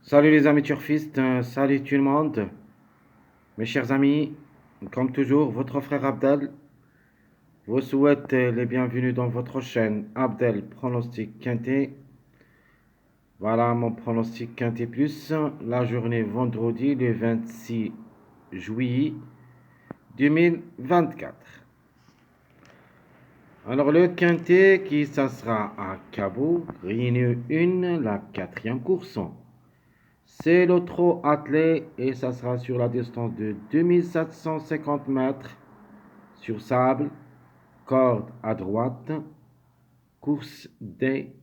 Salut les amis turfistes, salut tout le monde. Mes chers amis, comme toujours, votre frère Abdel vous souhaite les bienvenus dans votre chaîne Abdel Pronostic Quintet. Voilà mon pronostic Quintet Plus, la journée vendredi le 26 juillet 2024. Alors le Quintet qui ça sera à Cabo, Réunion 1, la quatrième course. C'est le trot attelé et ça sera sur la distance de 2750 mètres sur sable, corde à droite, course D,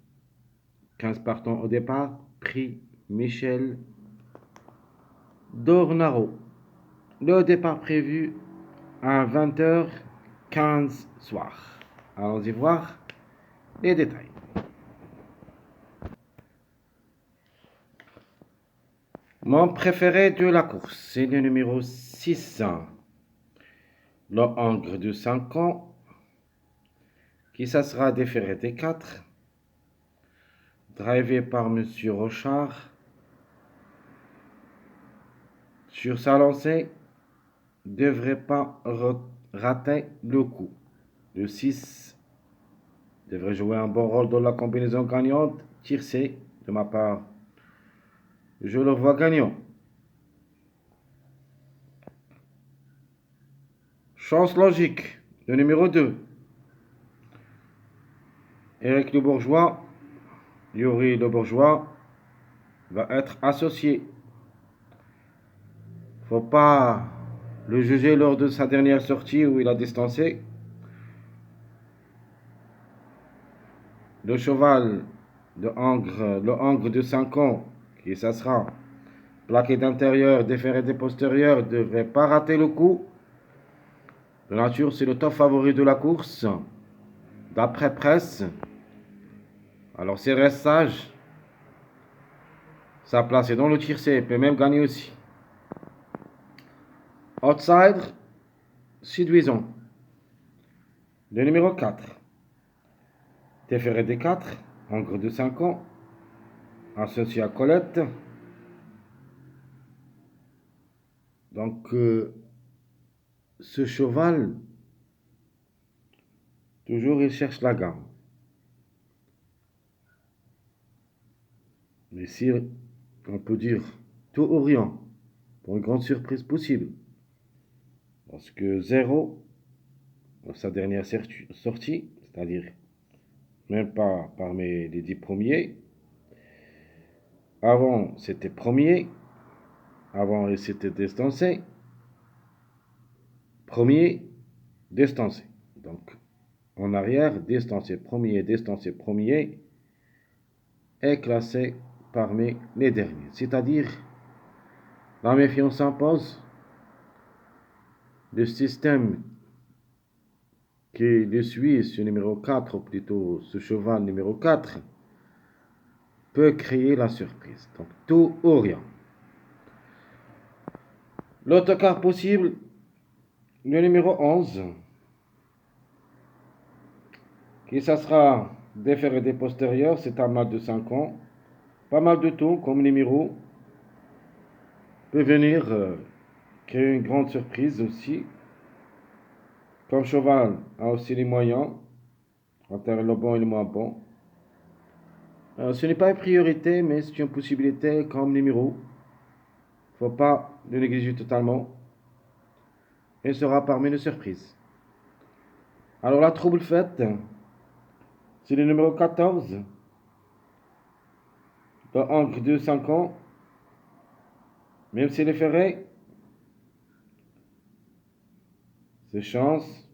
15 partants au départ, prix Michel Dornaro. Le départ prévu à 20h15 soir. Allons-y voir les détails. Mon préféré de la course, c'est le numéro 6, le Angre de 5 ans, qui ça sera déféré des 4, drivé par Monsieur Rochard. Sur sa lancée, devrait pas rater le coup. Le 6 devrait jouer un bon rôle dans la combinaison gagnante. Tiercé, de ma part, je le vois gagnant. Chance logique, le numéro 2. Éric Le Bourgeois, Yuri Le Bourgeois, va être associé. Faut pas le juger lors de sa dernière sortie où il a distancé. Le cheval de Angre, le Angre de 5 ans, qui ça sera plaqué d'intérieur, déféré des postérieurs, ne devrait pas rater le coup. De nature, c'est le top favori de la course, d'après presse. Alors, s'il reste sage, sa place est dans le tiercé, il peut même gagner aussi. Outsider, séduisant. Le numéro 4. Déféré des 4, Angre de 5 ans, associé à Colette. Donc, ce cheval, toujours il cherche la gamme. Mais si on peut dire tout ou rien, pour une grande surprise possible. Parce que 0, dans sa dernière sortie, c'est-à-dire même pas parmi les 10 premiers. Avant, c'était premier. Avant, il s'était distancé. Premier, distancé. Donc, en arrière, distancé premier, est classé parmi les derniers. C'est-à-dire, la méfiance s'impose. Le système qui le suit, ce numéro 4, ou plutôt ce cheval numéro 4, peut créer la surprise. Donc, tout ou rien. L'autocar possible, le numéro 11, qui ça sera déféré des postérieurs, c'est un mal de 5 ans. Pas mal de tout comme numéro. Peut venir créer une grande surprise aussi. Comme cheval a aussi les moyens, entre le bon et le moins bon. Ce n'est pas une priorité, mais c'est une possibilité comme numéro. Il ne faut pas le négliger totalement. Et sera parmi les surprises. Alors la trouble faite, c'est le numéro 14. Le Angre de 5 ans. Même s'il est ferré, ses chances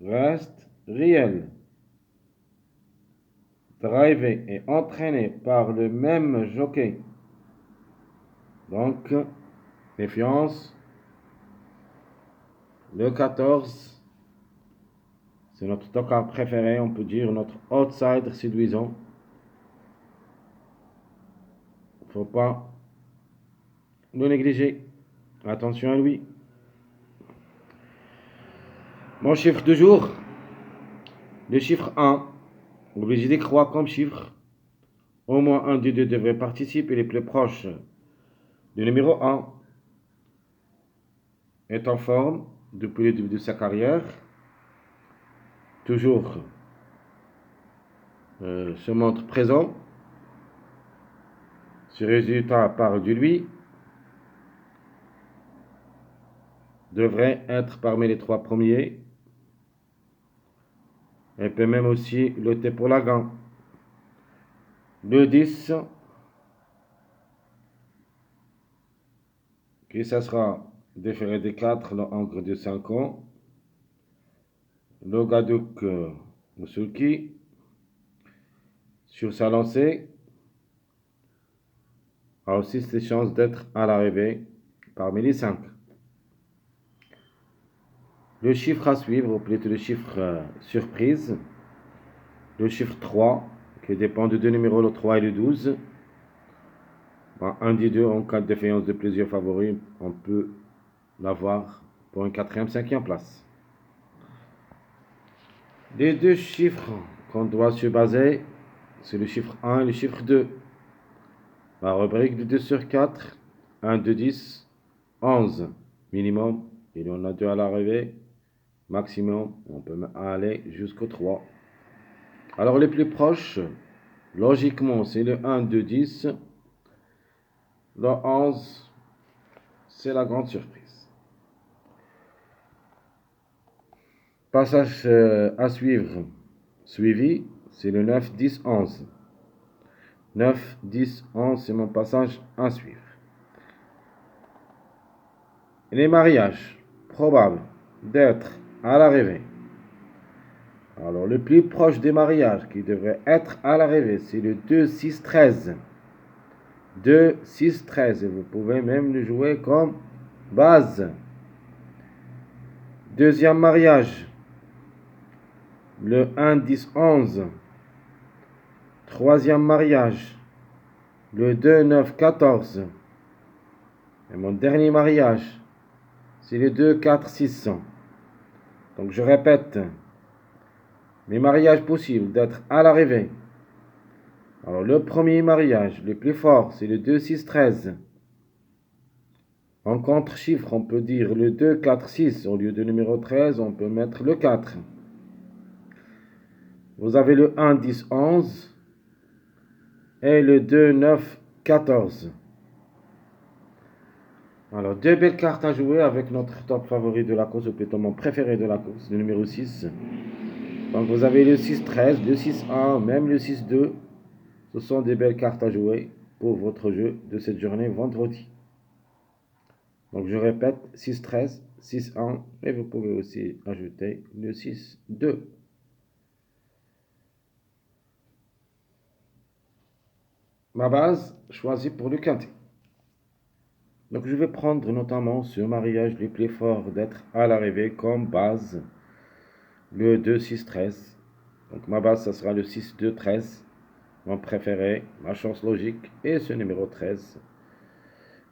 restent réelles. Drivé et entraîné par le même jockey. Donc, méfiance. Le 14, c'est notre tocard préféré, on peut dire, notre outsider séduisant. Il ne faut pas le négliger. Attention à lui. Mon chiffre de jour, le chiffre 1. Obligé d'y croire comme chiffre. Au moins un des deux devrait participer les plus proches Le numéro 1 est en forme depuis le début de sa carrière. Toujours se montre présent. Ce résultat parle de lui. Devrait être parmi les 3 premiers. Elle peut même aussi lutter pour la gagne. Le 10, qui ça sera déféré des 4, le Angre de 5 ans. Le Gadouk Musulki, sur sa lancée, a aussi ses chances d'être à l'arrivée parmi les 5. Le chiffre à suivre, ou plutôt le chiffre surprise, le chiffre 3, qui dépend de deux numéros, le 3 et le 12. Un des deux, en cas de défaillance de plusieurs favoris, on peut l'avoir pour une 4e, 5e place. Les deux chiffres qu'on doit se baser, c'est le chiffre 1 et le chiffre 2. La rubrique de 2 sur 4, 1, 2, 10, 11 minimum. Il y en a 2 à l'arrivée. Maximum, on peut aller jusqu'au 3. Alors les plus proches, logiquement, c'est le 1, 2, 10. Le 11, c'est la grande surprise. Passage à suivre, suivi, c'est le 9, 10, 11. 9, 10, 11, c'est mon passage à suivre. Les mariages probables d'être à l'arrivée. Alors, le plus proche des mariages qui devrait être à l'arrivée, c'est le 2, 6, 13. 2, 6, 13. Et vous pouvez même le jouer comme base. Deuxième mariage, le 1, 10, 11. Troisième mariage, le 2, 9, 14. Et mon dernier mariage, c'est le 2, 4, 6. Donc je répète, les mariages possibles d'être à l'arrivée. Alors le premier mariage, le plus fort, c'est le 2, 6, 13. En contre-chiffre, on peut dire le 2, 4, 6. Au lieu du numéro 13, on peut mettre le 4. Vous avez le 1, 10, 11. Et le 2, 9, 14. Alors, deux belles cartes à jouer avec notre top favori de la course, ou plutôt mon préféré de la course, le numéro 6. Donc, vous avez le 6, 13, le 6, 1, même le 6, 2. Ce sont des belles cartes à jouer pour votre jeu de cette journée vendredi. Donc, je répète, 6, 13, 6, 1, et vous pouvez aussi ajouter le 6, 2. Ma base choisie pour le quintet. Donc je vais prendre notamment ce mariage le plus fort d'être à l'arrivée comme base le 2, 6, 13. Donc ma base, ça sera le 6, 2, 13. Mon préféré, ma chance logique, et ce numéro 13.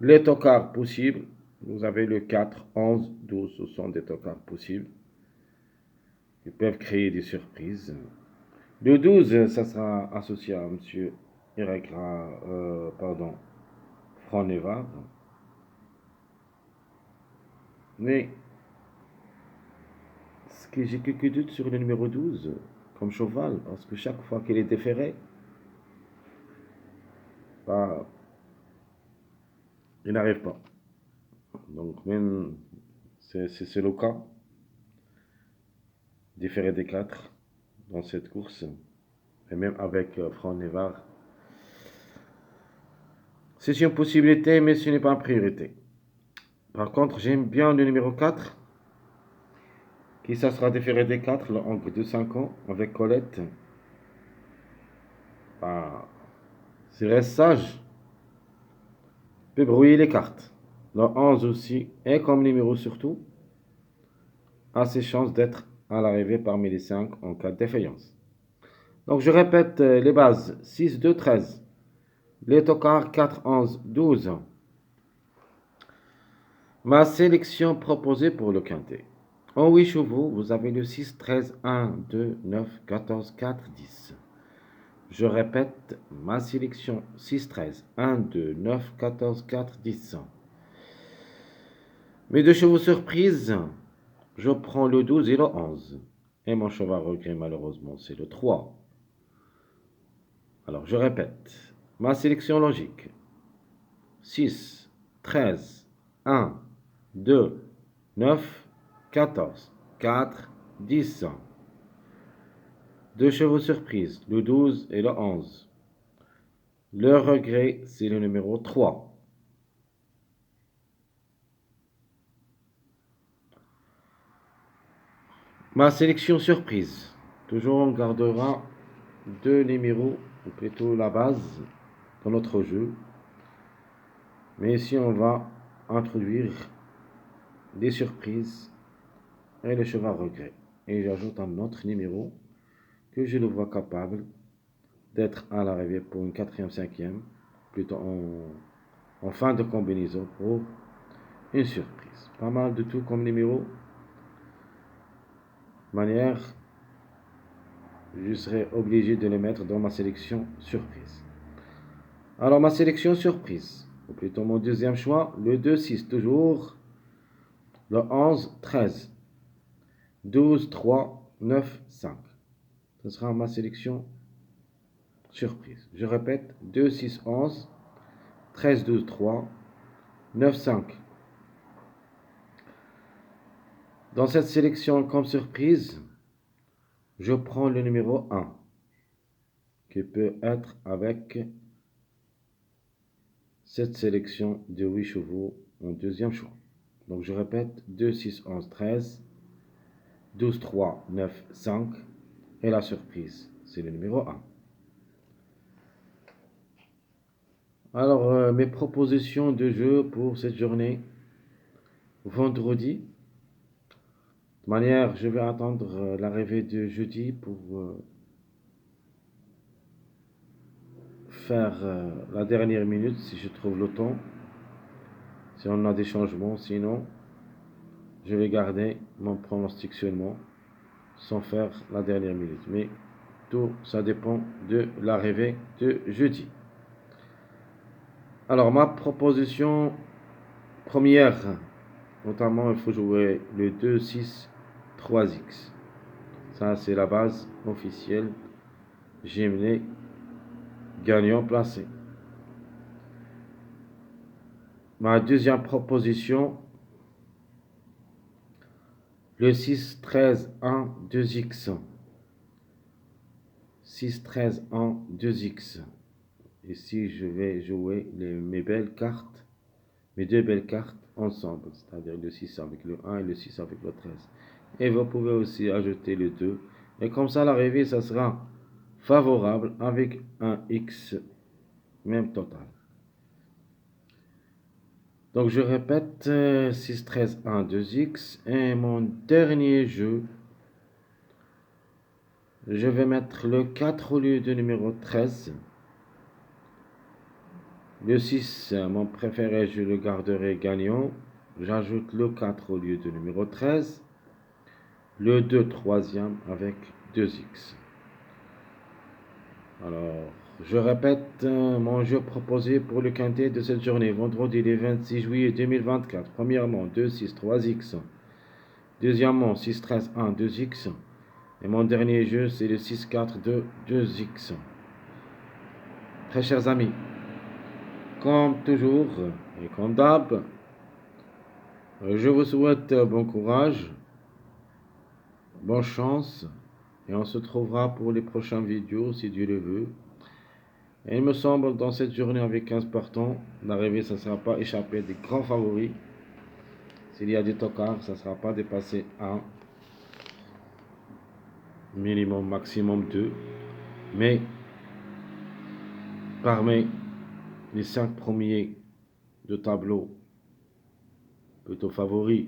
Les tocards possibles, vous avez le 4, 11, 12. Ce sont des tocards possibles. Ils peuvent créer des surprises. Le 12, ça sera associé à M. Franc Nevard. Mais ce que j'ai quelques doutes sur le numéro 12, comme cheval, parce que chaque fois qu'il est déféré, bah, il n'arrive pas. Donc même, c'est le cas, déféré des 4 dans cette course, et même avec Franc Nevard. C'est une possibilité, mais ce n'est pas une priorité. Par contre, j'aime bien le numéro 4, qui ça sera déféré des 4, le angle de 5 ans, avec Colette. Bah, s'il reste sage, peut brouiller les cartes. Le 11 aussi, et comme numéro surtout, a ses chances d'être à l'arrivée parmi les 5 en cas de défaillance. Donc je répète les bases, 6, 2, 13. Les tocards, 4, 11, 12. Ma sélection proposée pour le quintet. En 8 chevaux, vous avez le 6, 13, 1, 2, 9, 14, 4, 10. Je répète, ma sélection 6, 13, 1, 2, 9, 14, 4, 10. Mes deux chevaux surprises, je prends le 12 et le 11. Et mon cheval regret, malheureusement, c'est le 3. Alors, je répète, ma sélection logique 6, 13, 1, 2, 9, 14, 4, 10. Deux chevaux surprises, le 12 et le 11. Le regret, c'est le numéro 3. Ma sélection surprise. Toujours, on gardera deux numéros, ou plutôt la base, dans notre jeu. Mais ici, on va introduire des surprises et le cheval regret. Et j'ajoute un autre numéro que je le vois capable d'être à l'arrivée pour une quatrième, cinquième, plutôt en fin de combinaison pour une surprise. Pas mal de tout comme numéro. De manière, je serai obligé de le mettre dans ma sélection surprise. Alors, ma sélection surprise, ou plutôt mon deuxième choix, le 2, 6, toujours, le 11, 13, 12, 3, 9, 5. Ce sera ma sélection surprise. Je répète, 2, 6, 11, 13, 12, 3, 9, 5. Dans cette sélection comme surprise, je prends le numéro 1, qui peut être avec cette sélection de 8 chevaux en deuxième choix. Donc je répète, 2, 6, 11, 13, 12, 3, 9, 5. Et la surprise, c'est le numéro 1. Alors, mes propositions de jeu pour cette journée, vendredi. De manière, je vais attendre l'arrivée de jeudi pour faire la dernière minute si je trouve le temps. Si on a des changements, sinon, je vais garder mon pronostic seulement sans faire la dernière minute. Mais tout ça dépend de l'arrivée de jeudi. Alors, ma proposition première, notamment, il faut jouer le 2, 6, 3x. Ça, c'est la base officielle. Géminé, gagnant placé. Ma deuxième proposition, le 6, 13, 1, 2x. 6, 13, 1, 2x. Ici, je vais jouer mes belles cartes, mes deux belles cartes ensemble, c'est-à-dire le 6 avec le 1 et le 6 avec le 13. Et vous pouvez aussi ajouter le 2. Et comme ça, l'arrivée, ça sera favorable avec un x, même total. Donc je répète, 6, 13, 1, 2x. Et mon dernier jeu, je vais mettre le 4 au lieu de numéro 13. Le 6, mon préféré, je le garderai gagnant. J'ajoute le 4 au lieu de numéro 13. Le 2, troisième avec 2x. Alors, je répète mon jeu proposé pour le quintet de cette journée, vendredi le 26 juillet 2024. Premièrement, 2, 6, 3x. Deuxièmement, 6, 13, 1, 2x. Et mon dernier jeu, c'est le 6, 4, 2, 2x. Très chers amis, comme toujours et comme d'hab, je vous souhaite bon courage, bonne chance, et on se trouvera pour les prochaines vidéos si Dieu le veut. Et il me semble dans cette journée avec 15 partants, l'arrivée, ça ne sera pas échappé des grands favoris. S'il y a des tocards, ça ne sera pas dépassé 1, minimum, maximum 2. Mais parmi les 5 premiers de tableau, plutôt favoris,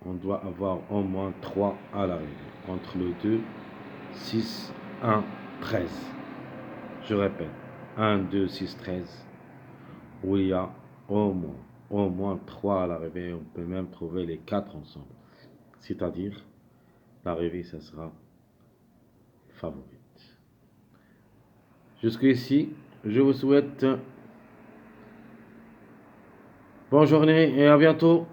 on doit avoir au moins 3 à l'arrivée. Entre le 2, 6, 1, 13. Je répète, 1, 2, 6, 13. Où il y a au moins 3 à l'arrivée. On peut même trouver les 4 ensemble. C'est-à-dire, l'arrivée, ça sera favorite. Jusqu'ici, je vous souhaite bonne journée et à bientôt.